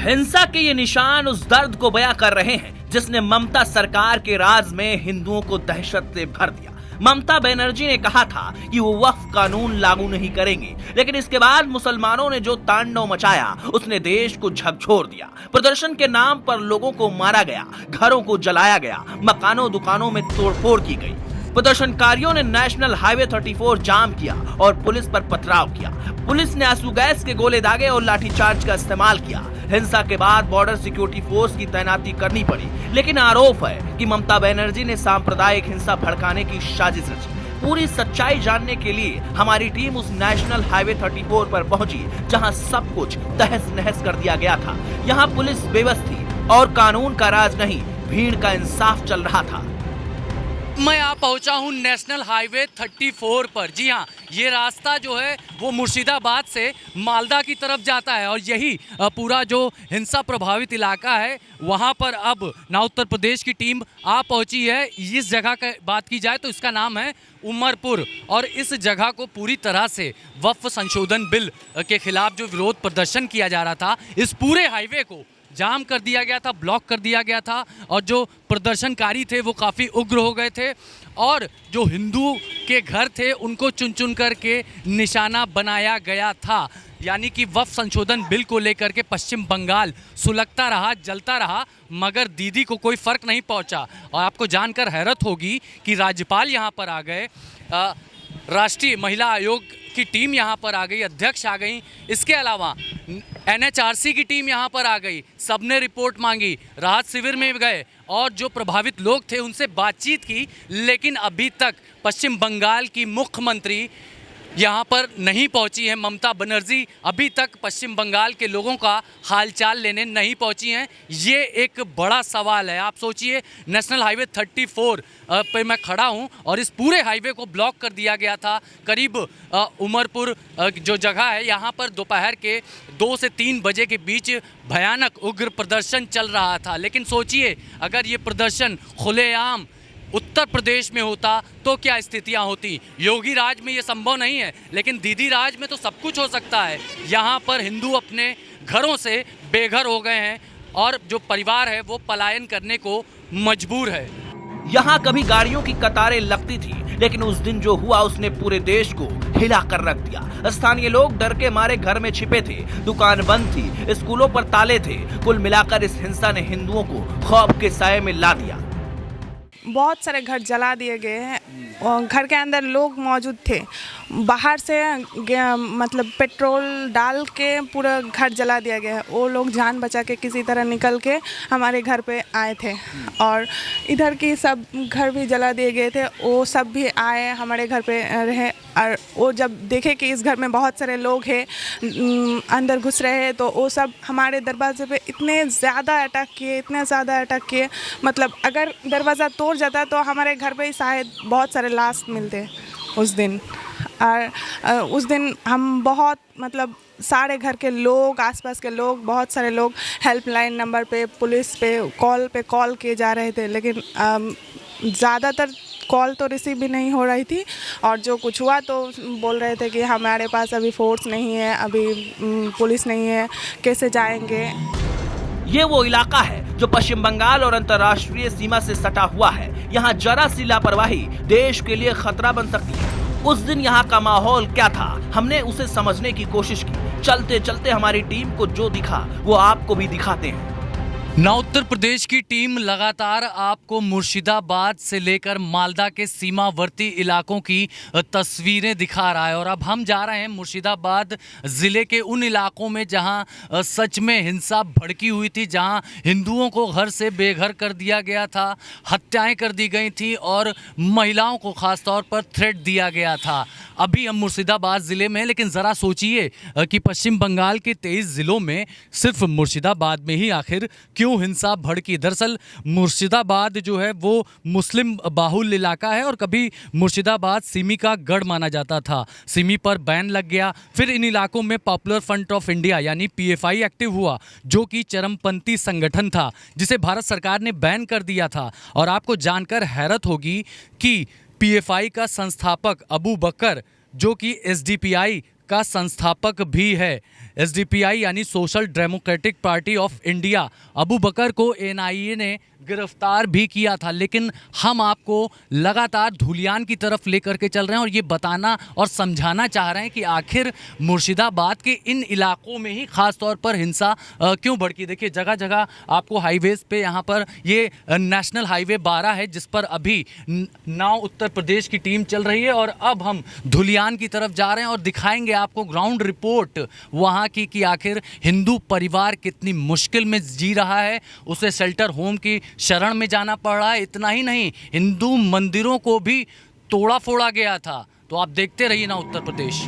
हिंसा के ये निशान उस दर्द को बयां कर रहे हैं जिसने ममता सरकार के राज में हिंदुओं को दहशत से भर दिया। ममता बनर्जी ने कहा था कि वो वक्फ कानून लागू नहीं करेंगे, लेकिन इसके बाद मुसलमानों ने जो तांडव मचाया उसने देश को झकझोर दिया। प्रदर्शन के नाम पर लोगों को मारा गया, घरों को जलाया गया, मकानों दुकानों में तोड़फोड़ की गई। प्रदर्शनकारियों ने नेशनल हाईवे 34 जाम किया और पुलिस पर पथराव किया। पुलिस ने आंसू गैस के गोले दागे और लाठीचार्ज का इस्तेमाल किया। हिंसा के बाद बॉर्डर सिक्योरिटी फोर्स की तैनाती करनी पड़ी, लेकिन आरोप है कि ममता बनर्जी ने सांप्रदायिक हिंसा भड़काने की साजिश रची। पूरी सच्चाई जानने के लिए हमारी टीम उस नेशनल हाईवे 34 पर पहुंची जहां सब कुछ तहस नहस कर दिया गया था। यहां पुलिस बेबस थी और कानून का राज नहीं, भीड़ का इंसाफ चल रहा था। मैं यहाँ पहुँचा हूँ नेशनल हाईवे 34 पर। जी हाँ, ये रास्ता जो है वो मुर्शिदाबाद से मालदा की तरफ जाता है और यही पूरा जो हिंसा प्रभावित इलाका है वहाँ पर अब ना उत्तर प्रदेश की टीम आ पहुँची है। इस जगह की बात की जाए तो इसका नाम है उमरपुर और इस जगह को पूरी तरह से वक्फ संशोधन बिल के खिलाफ जो विरोध प्रदर्शन किया जा रहा था, इस पूरे हाईवे को जाम कर दिया गया था, ब्लॉक कर दिया गया था और जो प्रदर्शनकारी थे वो काफ़ी उग्र हो गए थे और जो हिंदू के घर थे उनको चुन चुन करके निशाना बनाया गया था। यानी कि वक्फ संशोधन बिल को लेकर के पश्चिम बंगाल सुलगता रहा, जलता रहा, मगर दीदी को कोई फ़र्क नहीं पहुंचा। और आपको जानकर हैरत होगी कि राज्यपाल यहाँ पर आ गए, राष्ट्रीय महिला आयोग की टीम यहाँ पर आ गई, अध्यक्ष आ गई, इसके अलावा NHRC की टीम यहाँ पर आ गई, सबने रिपोर्ट मांगी, राहत शिविर में गए और जो प्रभावित लोग थे उनसे बातचीत की, लेकिन अभी तक पश्चिम बंगाल की मुख्यमंत्री यहाँ पर नहीं पहुँची हैं। ममता बनर्जी अभी तक पश्चिम बंगाल के लोगों का हालचाल लेने नहीं पहुँची हैं। ये एक बड़ा सवाल है। आप सोचिए, नेशनल हाईवे 34 पे मैं खड़ा हूँ और इस पूरे हाईवे को ब्लॉक कर दिया गया था। करीब उमरपुर जो जगह है यहाँ पर दोपहर के 2 से 3 बजे के बीच भयानक उग्र प्रदर्शन चल रहा था। लेकिन सोचिए, अगर ये प्रदर्शन खुलेआम उत्तर प्रदेश में होता तो क्या स्थितियां होती। योगी राज में ये संभव नहीं है, लेकिन दीदी राज में तो सब कुछ हो सकता है। यहाँ पर हिंदू अपने घरों से बेघर हो गए हैं और जो परिवार है वो पलायन करने को मजबूर है। यहाँ कभी गाड़ियों की कतारें लगती थी, लेकिन उस दिन जो हुआ उसने पूरे देश को हिला कर रख दिया। स्थानीय लोग डर के मारे घर में छिपे थे, दुकान बंद थी, स्कूलों पर ताले थे। कुल मिलाकर इस हिंसा ने हिंदुओं को खौफ के साए में ला दिया। बहुत सारे घर जला दिए गए हैं और घर के अंदर लोग मौजूद थे। बाहर से मतलब पेट्रोल डाल के पूरा घर जला दिया गया है। वो लोग जान बचा के किसी तरह निकल के हमारे घर पे आए थे और इधर की सब घर भी जला दिए गए थे। वो सब भी आए हमारे घर पे रहे और वो जब देखे कि इस घर में बहुत सारे लोग हैं अंदर घुस रहे हैं, तो वो सब हमारे दरवाजे पे इतने ज़्यादा अटैक किए, मतलब अगर दरवाज़ा तोड़ जाता तो हमारे घर पे ही शायद बहुत सारे लाश मिलते उस दिन। और उस दिन हम बहुत मतलब सारे घर के लोग, आसपास के लोग, बहुत सारे लोग हेल्पलाइन नंबर पे, पुलिस पे कॉल किए जा रहे थे, लेकिन ज़्यादातर कॉल तो रिसीव भी नहीं हो रही थी और जो कुछ हुआ तो बोल रहे थे कि हमारे पास अभी फोर्स नहीं है, अभी पुलिस नहीं है, कैसे जाएंगे। ये वो इलाका है जो पश्चिम बंगाल और अंतर्राष्ट्रीय सीमा से सटा हुआ है। यहाँ जरा सी लापरवाही देश के लिए खतरा बन सकती है। उस दिन यहाँ का माहौल क्या था, हमने उसे समझने की कोशिश की। चलते चलते हमारी टीम को जो दिखा वो आपको भी दिखाते हैं। ना उत्तर प्रदेश की टीम लगातार आपको मुर्शिदाबाद से लेकर मालदा के सीमावर्ती इलाकों की तस्वीरें दिखा रहा है और अब हम जा रहे हैं मुर्शिदाबाद ज़िले के उन इलाकों में जहां सच में हिंसा भड़की हुई थी, जहां हिंदुओं को घर से बेघर कर दिया गया था, हत्याएं कर दी गई थी और महिलाओं को ख़ास तौर पर थ्रेट दिया गया था। अभी हम मुर्शिदाबाद ज़िले में, लेकिन ज़रा सोचिए कि पश्चिम बंगाल के 23 ज़िलों में सिर्फ मुर्शिदाबाद में ही आखिर क्यों हिंसा भड़की। दरअसल मुर्शिदाबाद जो है वो मुस्लिम बाहुल्य इलाका है और कभी मुर्शिदाबाद सिमी का गढ़ माना जाता था। सिमी पर बैन लग गया, फिर इन इलाकों में पॉपुलर फ्रंट ऑफ इंडिया यानी PFI एक्टिव हुआ, जो कि चरमपंथी संगठन था जिसे भारत सरकार ने बैन कर दिया था। और आपको जानकर हैरत होगी कि PFI का संस्थापक अबू बकर, जो कि SDPI का संस्थापक भी है। एसडीपीआई यानी social democratic party of India Abu Bakar को एनआईए ने गिरफ्तार भी किया था, लेकिन हम आपको लगातार धुलियान की तरफ लेकर के चल रहे हैं और ये बताना और समझाना चाह रहे हैं कि आखिर मुर्शिदाबाद के इन इलाकों में ही खास तौर पर हिंसा क्यों भड़की। देखिए जगह जगह आपको हाईवेज पे यहाँ पर ये नेशनल हाईवे 12 है जिस पर अभी नाव उत्तर प्रदेश की टीम चल रही है और अब हम धुलियान की तरफ जा रहे हैं और दिखाएंगे आपको ग्राउंड रिपोर्ट वहाँ की कि आखिर हिंदू परिवार कितनी मुश्किल में जी रहा है, उसे शेल्टर होम की शरण में जाना पड़ रहा है। इतना ही नहीं, हिंदू मंदिरों को भी तोड़ा फोड़ा गया था। तो आप देखते रहिए ना उत्तर प्रदेश।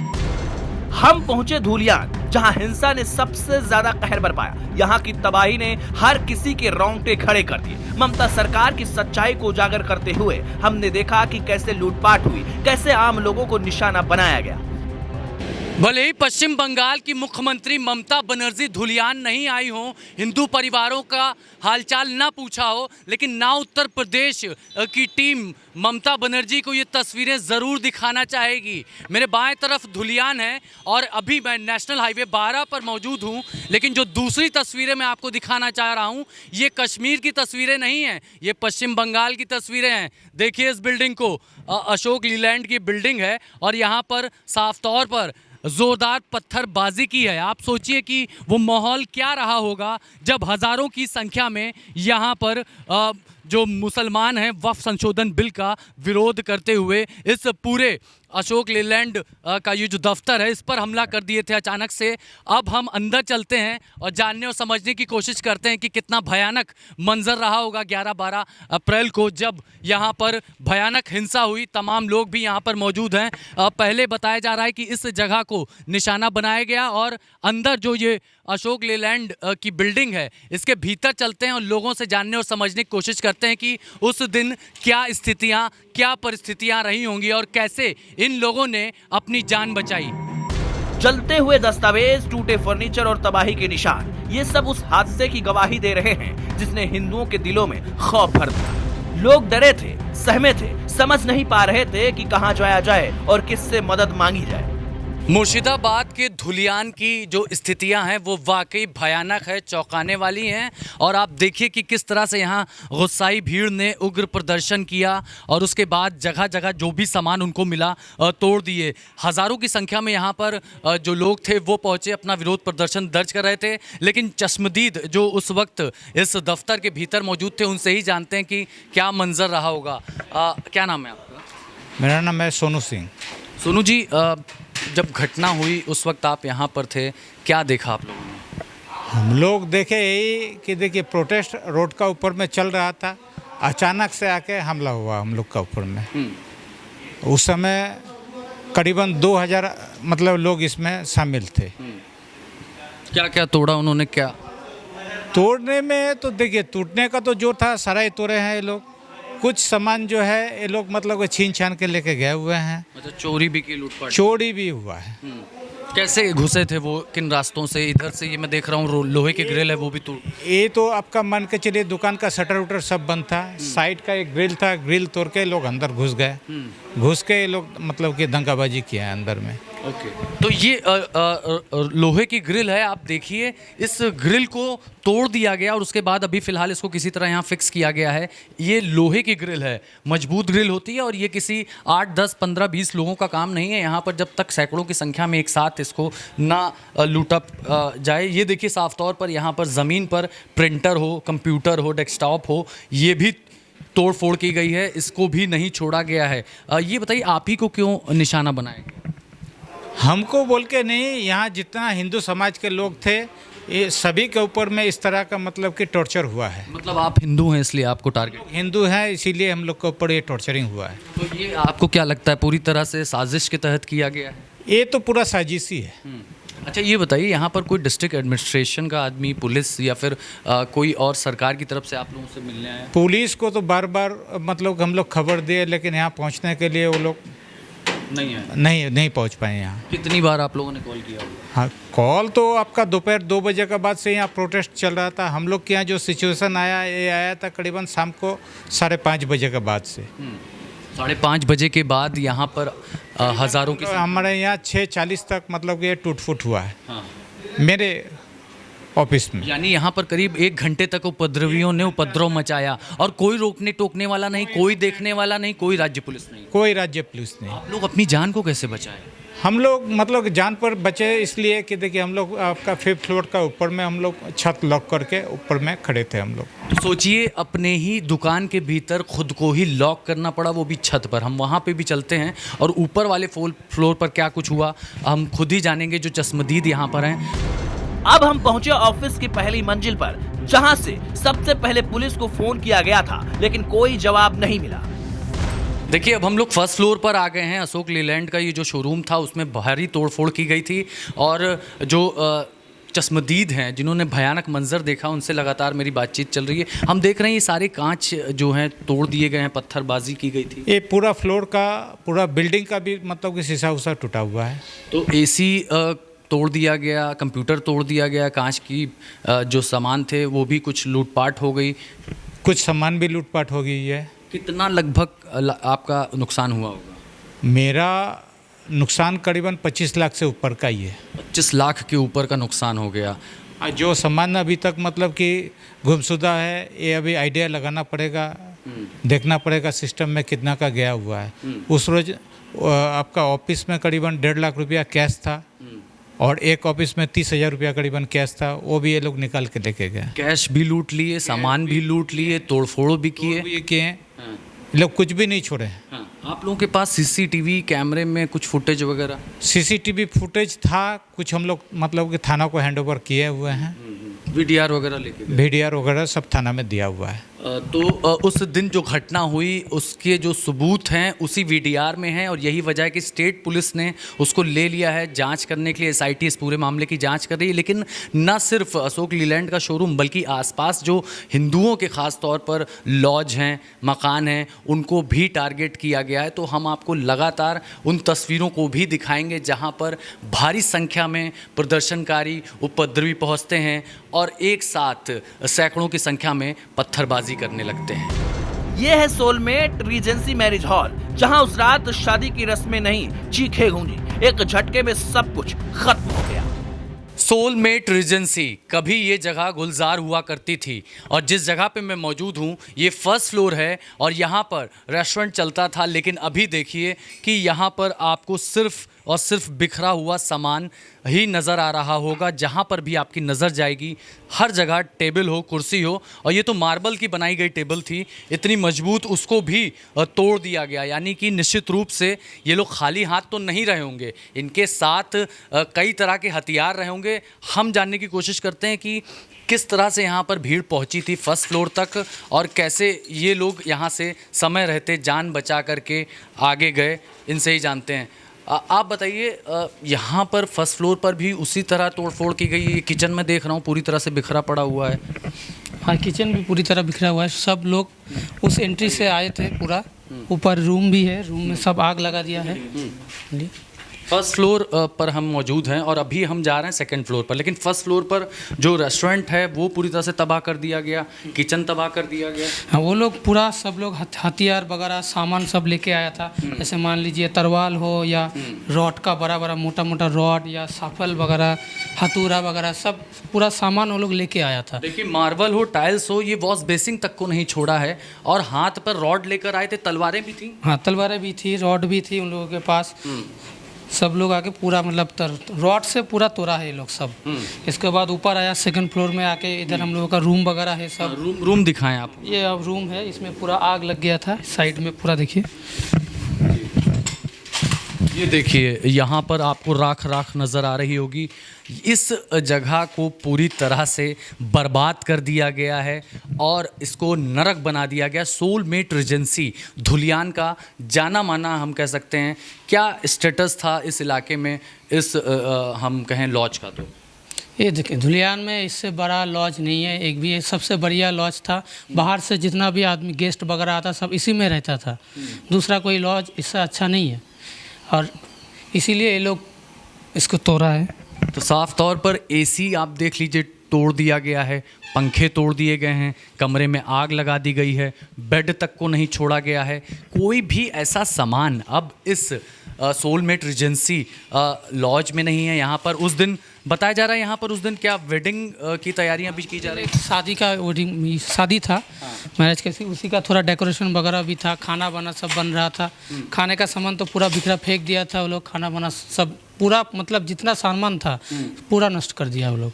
हम पहुंचे धुलियान, जहां हिंसा ने सबसे ज्यादा कहर बरपाया। यहां की तबाही ने हर किसी के रोंगटे खड़े कर दिए। ममता सरकार की सच्चाई को उजागर करते हुए हमने देखा कि कैसे लूटपाट हुई, कैसे आम लोगों को निशाना बनाया गया। भले ही पश्चिम बंगाल की मुख्यमंत्री ममता बनर्जी धुलियान नहीं आई हो, हिंदू परिवारों का हालचाल ना पूछा हो, लेकिन ना उत्तर प्रदेश की टीम ममता बनर्जी को ये तस्वीरें ज़रूर दिखाना चाहेगी। मेरे बाएं तरफ धुलियान है और अभी मैं नेशनल हाईवे 12 पर मौजूद हूँ, लेकिन जो दूसरी तस्वीरें मैं आपको दिखाना चाह रहा हूँ ये कश्मीर की तस्वीरें नहीं हैं, ये पश्चिम बंगाल की तस्वीरें हैं। देखिए इस बिल्डिंग को, अशोक लीलैंड की बिल्डिंग है और यहाँ पर साफ तौर पर जोरदार पत्थरबाजी की है। आप सोचिए कि वो माहौल क्या रहा होगा जब हज़ारों की संख्या में यहाँ पर जो मुसलमान हैं वक्फ संशोधन बिल का विरोध करते हुए इस पूरे अशोक लीलैंड का ये जो दफ्तर है इस पर हमला कर दिए थे अचानक से। अब हम अंदर चलते हैं और जानने और समझने की कोशिश करते हैं कि कितना भयानक मंजर रहा होगा 11-12 अप्रैल को जब यहाँ पर भयानक हिंसा हुई। तमाम लोग भी यहाँ पर मौजूद हैं। पहले बताया जा रहा है कि इस जगह को निशाना बनाया गया और अंदर जो ये अशोक लीलैंड की बिल्डिंग है इसके भीतर चलते हैं और लोगों से जानने और समझने की कोशिश करते हैं कि उस दिन क्या स्थितियाँ, क्या परिस्थितियाँ रही होंगी और कैसे इन लोगों ने अपनी जान बचाई। जलते हुए दस्तावेज, टूटे फर्नीचर और तबाही के निशान, ये सब उस हादसे की गवाही दे रहे हैं जिसने हिंदुओं के दिलों में खौफ भर दिया। लोग डरे थे, सहमे थे, समझ नहीं पा रहे थे कि कहां जाया जाए और किससे मदद मांगी जाए। मुर्शिदाबाद के धुलियान की जो स्थितियां हैं वो वाकई भयानक है, चौंकाने वाली हैं। और आप देखिए कि किस तरह से यहाँ गुस्साई भीड़ ने उग्र प्रदर्शन किया और उसके बाद जगह जगह जो भी सामान उनको मिला तोड़ दिए। हज़ारों की संख्या में यहाँ पर जो लोग थे वो पहुँचे, अपना विरोध प्रदर्शन दर्ज कर रहे थे। लेकिन चश्मदीद जो उस वक्त इस दफ्तर के भीतर मौजूद थे उनसे ही जानते हैं कि क्या मंजर रहा होगा। क्या नाम है आपका? मेरा नाम है सोनू सिंह। सोनू जी, जब घटना हुई उस वक्त आप यहाँ पर थे, क्या देखा आप लोगों ने? हम लोग देखे यही कि देखिए प्रोटेस्ट रोड का ऊपर में चल रहा था, अचानक से आके हमला हुआ हम लोग का ऊपर में। उस समय करीबन 2000 मतलब लोग इसमें शामिल थे। क्या क्या तोड़ा उन्होंने? क्या तोड़ने में तो देखिए टूटने का तो जो था सारा ही तोड़े हैं ये लोग। कुछ सामान जो है ये लोग मतलब छीन छान के लेके गए हुए हैं। मतलब चोरी भी की, लूटपाट? चोरी भी हुआ है। कैसे घुसे थे वो, किन रास्तों से? इधर से ये मैं देख रहा हूँ लोहे के ग्रिल है वो भी तोड़। ये तो आपका मान के चलिए दुकान का शटर उटर सब बंद था। साइड का एक ग्रिल था, ग्रिल तोड़ के लोग अंदर घुस गए। घुस के ये लोग मतलब कि दंगाबाजी किया है अंदर में। ओके, तो ये लोहे की ग्रिल है, आप देखिए इस ग्रिल को तोड़ दिया गया और उसके बाद अभी फ़िलहाल इसको किसी तरह यहाँ फिक्स किया गया है। ये लोहे की ग्रिल है, मजबूत ग्रिल होती है और ये किसी 8, 10, 15, 20 लोगों का काम नहीं है। यहाँ पर जब तक सैकड़ों की संख्या में एक साथ इसको ना लूटा जाए। ये देखिए साफ तौर पर यहाँ पर ज़मीन पर प्रिंटर हो, कंप्यूटर हो, डेस्कटॉप हो, ये भी तोड़ फोड़ की गई है, इसको भी नहीं छोड़ा गया है। ये बताइए आप ही को क्यों निशाना बनाया? हमको बोल के नहीं, यहाँ जितना हिंदू समाज के लोग थे ये सभी के ऊपर में इस तरह का मतलब कि टॉर्चर हुआ है। मतलब आप हिंदू हैं इसलिए आपको टारगेट? हिंदू हैं इसीलिए हम लोग के ऊपर ये टॉर्चरिंग हुआ है। तो ये आपको क्या लगता है पूरी तरह से साजिश के तहत किया गया है? ये तो पूरा साजिशी है। अच्छा ये बताइए यहाँ पर कोई डिस्ट्रिक्ट एडमिनिस्ट्रेशन का आदमी, पुलिस या फिर कोई और सरकार की तरफ से आप लोगों से मिलने आया? पुलिस को तो बार बार मतलब हम लोग खबर दिए लेकिन यहाँ पहुँचने के लिए वो लोग नहीं पहुँच पाए यहाँ। कितनी बार आप लोगों ने कॉल किया? हाँ, कॉल तो आपका दोपहर 2 बजे के बाद से यहाँ प्रोटेस्ट चल रहा था। हम लोग के यहाँ जो सिचुएशन आया ये आया था करीबन शाम को 5:30 बजे के बाद से। 5:30 बजे के बाद यहाँ पर हज़ारों की हमारे यहाँ 6:40 तक मतलब कि ये टूट फूट हुआ है हाँ। मेरे ऑफिस में। यानी यहाँ पर करीब 1 घंटे तक उपद्रवियों ने उपद्रव मचाया और कोई रोकने टोकने वाला नहीं, कोई देखने वाला नहीं, कोई राज्य पुलिस नहीं। कोई राज्य पुलिस नहीं। आप लोग अपनी जान को कैसे बचाए? हम लोग मतलब जान पर बचे इसलिए कि देखिए हम लोग आपका 5th फ्लोर का ऊपर में हम लोग छत लॉक करके ऊपर में खड़े थे हम लोग। तो सोचिए अपने ही दुकान के भीतर खुद को ही लॉक करना पड़ा, वो भी छत पर। हम वहाँ पे भी चलते हैं और ऊपर वाले फ्लोर पर क्या कुछ हुआ हम खुद ही जानेंगे जो चश्मदीद यहाँ पर हैं। अब हम पहुंचे ऑफिस की पहली मंजिल पर, जहां से सबसे पहले पुलिस को फोन किया गया था, लेकिन कोई जवाब नहीं मिला। देखिए अब हम लोग फर्स्ट फ्लोर पर आ गए हैं। अशोक लीलैंड का ये जो शोरूम था उसमें भारी तोड़फोड़ की गई थी और जो चश्मदीद हैं जिन्होंने भयानक मंजर देखा उनसे लगातार मेरी बातचीत चल रही है। हम देख रहे हैं ये सारे कांच जो हैं तोड़ दिए गए हैं, पत्थरबाजी की गई थी। ये पूरा फ्लोर का पूरा बिल्डिंग का भी मतलब कि शीशा उसा टूटा हुआ है। तो एसी तोड़ दिया गया, कंप्यूटर तोड़ दिया गया, कांच की जो सामान थे वो भी कुछ लूटपाट हो गई, कुछ सामान भी लूटपाट हो गई है। कितना लगभग आपका नुकसान हुआ होगा? मेरा नुकसान करीबन 25 लाख से ऊपर का ही है। 25 लाख के ऊपर का नुकसान हो गया। जो सामान अभी तक मतलब कि गुमशुदा है ये अभी आइडिया लगाना पड़ेगा, देखना पड़ेगा सिस्टम में कितना का गया हुआ है। उस रोज आपका ऑफिस में करीबन 1.5 लाख रुपया कैश था और एक ऑफिस में 30,000 रुपया करीबन कैश था, वो भी ये लोग निकाल के लेके गए। कैश भी लूट लिए, सामान भी लूट लिए, तोड़फोड़ भी किए। ये किए हैं, लोग कुछ भी नहीं छोड़े। हाँ। आप लोगों के पास सीसीटीवी कैमरे में कुछ फुटेज वगैरह? सीसीटीवी फुटेज था, कुछ हम लोग मतलब कि थाना को हैंड ओवर किए हुए हैं। वीडीआर वगैरह लेके गए? वीडीआर वगैरह सब थाना में दिया हुआ है। तो उस दिन जो घटना हुई उसके जो सबूत हैं उसी वीडीआर में हैं और यही वजह है कि स्टेट पुलिस ने उसको ले लिया है जांच करने के लिए। एसआईटी इस पूरे मामले की जांच कर रही है। लेकिन न सिर्फ अशोक लीलैंड का शोरूम बल्कि आसपास जो हिंदुओं के ख़ास तौर पर लॉज हैं, मकान हैं, उनको भी टारगेट किया गया है। तो हम आपको लगातार उन तस्वीरों को भी दिखाएंगे जहां पर भारी संख्या में प्रदर्शनकारी उपद्रवी पहुंचते हैं और एक साथ सैकड़ों की संख्या में पत्थरबाजी करने लगते हैं। ये है सोलमेट रीजेंसी मैरिज हॉल, जहां उस रात शादी की रस्में नहीं, चीखें गूंजी। एक झटके में सब कुछ खत्म हो गया। सोलमेट रीजेंसी, कभी ये जगह गुलजार हुआ करती थी और जिस जगह पे मैं मौजूद हूँ ये फर्स्ट फ्लोर है और यहाँ पर रेस्टोरेंट चलता था। लेकिन अभी देखिए कि यहाँ पर आपको सिर्फ और सिर्फ बिखरा हुआ सामान ही नज़र आ रहा होगा। जहाँ पर भी आपकी नज़र जाएगी हर जगह टेबल हो, कुर्सी हो, और ये तो मार्बल की बनाई गई टेबल थी, इतनी मजबूत, उसको भी तोड़ दिया गया। यानी कि निश्चित रूप से ये लोग खाली हाथ तो नहीं रहे होंगे, इनके साथ कई तरह के हथियार रहे होंगे। हम जानने की कोशिश करते हैं कि किस तरह से यहाँ पर भीड़ पहुँची थी फर्स्ट फ्लोर तक और कैसे ये लोग यहाँ से समय रहते जान बचा करके आगे गए, इनसे ही जानते हैं। आप बताइए, यहाँ पर फर्स्ट फ्लोर पर भी उसी तरह तोड़फोड़ की गई है? किचन में देख रहा हूँ पूरी तरह से बिखरा पड़ा हुआ है। हाँ, किचन भी पूरी तरह बिखरा हुआ है। सब लोग उस एंट्री से आए थे, पूरा ऊपर रूम भी है, रूम में सब आग लगा दिया है। फर्स्ट फ्लोर पर हम मौजूद हैं और अभी हम जा रहे हैं सेकंड फ्लोर पर। लेकिन फर्स्ट फ्लोर पर जो रेस्टोरेंट है वो पूरी तरह से तबाह कर दिया गया, किचन तबाह कर दिया गया। हाँ, वो लोग पूरा सब लोग हथियार वगैरह सामान सब लेके आया था। जैसे मान लीजिए तरवाल हो या रॉड का बड़ा बड़ा मोटा मोटा रॉड या साफल वगैरह, हथौड़ा वगैरह, सब पूरा सामान वो लोग लेके आया था। देखिए मार्बल हो, टाइल्स हो, ये वॉश बेसिंग तक को नहीं छोड़ा है और हाथ पर रॉड लेकर आए थे। तलवारें भी थी? हाँ, तलवारें भी थी, रॉड भी थी उन लोगों के पास। सब लोग आके पूरा मतलब रॉड से पूरा तोड़ा है ये लोग सब। इसके बाद ऊपर आया सेकंड फ्लोर में आके, इधर हम लोगों का रूम वगैरह है सब। रूम दिखाएं आप। ये अब रूम है, इसमें पूरा आग लग गया था साइड में पूरा। देखिए ये देखिए यहाँ पर आपको राख राख नज़र आ रही होगी। इस जगह को पूरी तरह से बर्बाद कर दिया गया है और इसको नरक बना दिया गया। सोलमेट रीजेंसी धुलियान का जाना माना हम कह सकते हैं। क्या स्टेटस था इस इलाके में, इस हम कहें लॉज का? तो ये देखिए धुलियान में इससे बड़ा लॉज नहीं है एक भी। सबसे बढ़िया लॉज था, बाहर से जितना भी आदमी गेस्ट वगैरह आता सब इसी में रहता था। दूसरा कोई लॉज इससे अच्छा नहीं है और इसीलिए ये लोग इसको तोड़ा है। तो साफ तौर पर एसी आप देख लीजिए तोड़ दिया गया है, पंखे तोड़ दिए गए हैं, कमरे में आग लगा दी गई है, बेड तक को नहीं छोड़ा गया है। कोई भी ऐसा सामान अब इस सोलमेट रिजेंसी लॉज में नहीं है। यहाँ पर उस दिन बताया जा रहा है, यहाँ पर उस दिन क्या वेडिंग की तैयारियाँ भी की जा रही एक शादी का वेडिंग शादी था, मैरिज कैसी, उसी का थोड़ा डेकोरेशन वगैरह भी था, खाना बना सब बन रहा था। खाने का सामान तो पूरा बिखरा फेंक दिया था वो लोग, खाना बना सब पूरा मतलब जितना सामान था पूरा नष्ट कर दिया वो लोग।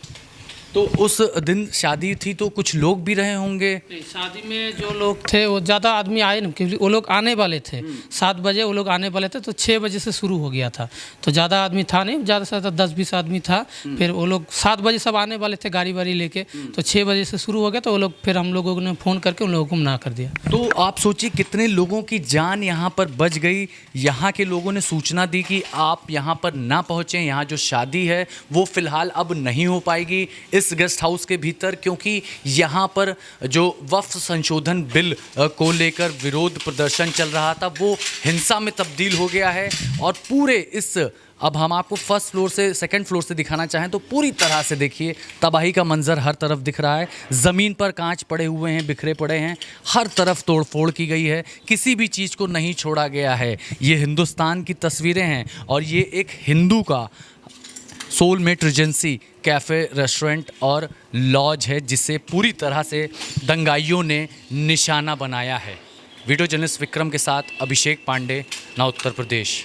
तो उस दिन शादी थी तो कुछ लोग भी रहे होंगे। शादी में जो लोग थे वो ज़्यादा आदमी आए नहीं, क्योंकि वो लोग आने वाले थे 7 बजे, वो लोग आने वाले थे तो 6 बजे से शुरू हो गया था, तो ज़्यादा आदमी था नहीं, ज़्यादा से ज़्यादा 10-20 आदमी था। फिर वो लोग 7 बजे सब आने वाले थे गाड़ी वाड़ी लेके, तो 6 बजे से शुरू हो गया, तो वो लोग फिर हम लोगों ने फ़ोन करके उन लोगों को मना कर दिया। तो आप सोचिए कितने लोगों की जान यहाँ पर बच गई। यहाँ के लोगों ने सूचना दी कि आप यहाँ पर ना पहुँचें, यहाँ जो शादी है वो फ़िलहाल अब नहीं हो पाएगी इस गेस्ट हाउस के भीतर, क्योंकि यहाँ पर जो वक्फ संशोधन बिल को लेकर विरोध प्रदर्शन चल रहा था वो हिंसा में तब्दील हो गया है। और पूरे इस, अब हम आपको फर्स्ट फ्लोर से सेकंड फ्लोर से दिखाना चाहें तो पूरी तरह से देखिए तबाही का मंजर हर तरफ दिख रहा है। ज़मीन पर कांच पड़े हुए हैं, बिखरे पड़े हैं, हर तरफ तोड़फोड़ की गई है, किसी भी चीज़ को नहीं छोड़ा गया है। ये हिंदुस्तान की तस्वीरें हैं और ये एक हिंदू का सोलमेट रिजेंसी कैफ़े, रेस्टोरेंट और लॉज है जिसे पूरी तरह से दंगाइयों ने निशाना बनाया है। वीडियो जर्नलिस्ट विक्रम के साथ अभिषेक पांडे, नौ उत्तर प्रदेश।